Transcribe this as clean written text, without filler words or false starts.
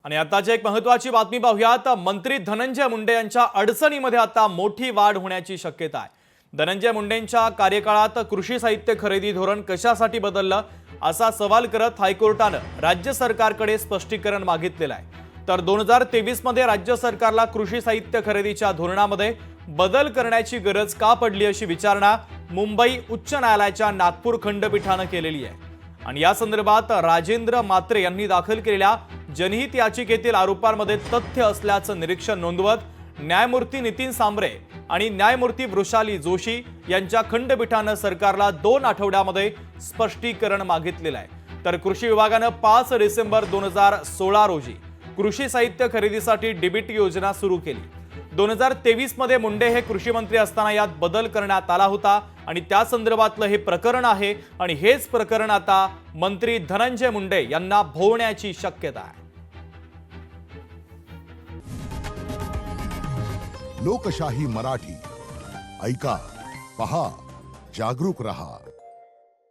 आणि आताची एक महत्त्वाची बातमी पाहूयात। मंत्री धनंजय मुंडे यांच्या अडचणीमध्ये आता मोठी वाढ होण्याची शक्यता आहे। धनंजय मुंडेंच्या कार्यकाळात कृषी साहित्य खरेदी धोरण कशासाठी बदललं असा सवाल करत हायकोर्टानं राज्य सरकारकडे स्पष्टीकरण मागितलेलं आहे। तर 2023 मध्ये राज्य सरकारला कृषी साहित्य खरेदीच्या धोरणामध्ये बदल करण्याची गरज का पडली अशी विचारणा मुंबई उच्च न्यायालयाच्या नागपूर खंडपीठानं केलेली आहे। आणि या संदर्भात राजेंद्र मात्रे यांनी दाखल केलेल्या जनहित याचिकेतील आरोपांमध्ये तथ्य असल्याचं निरीक्षण नोंदवत न्यायमूर्ती नितीन सांबरे आणि न्यायमूर्ती वृषाली जोशी यांच्या खंडपीठानं सरकारला 2 आठवड्यामध्ये स्पष्टीकरण मागितलेलं आहे। तर कृषी विभागानं 5 डिसेंबर 2016 रोजी कृषी साहित्य खरेदीसाठी डीबीटी योजना सुरू केली। 2023 मध्ये मुंडे हे कृषी मंत्री असताना यात बदल करण्यात आला होता आणि त्या संदर्भातलं हे प्रकरण आहे आणि हेच प्रकरण आता मंत्री धनंजय मुंडे यांना भोवण्याची शक्यता आहे। लोकशाही मराठी ऐका, पहा, जागरूक रहा।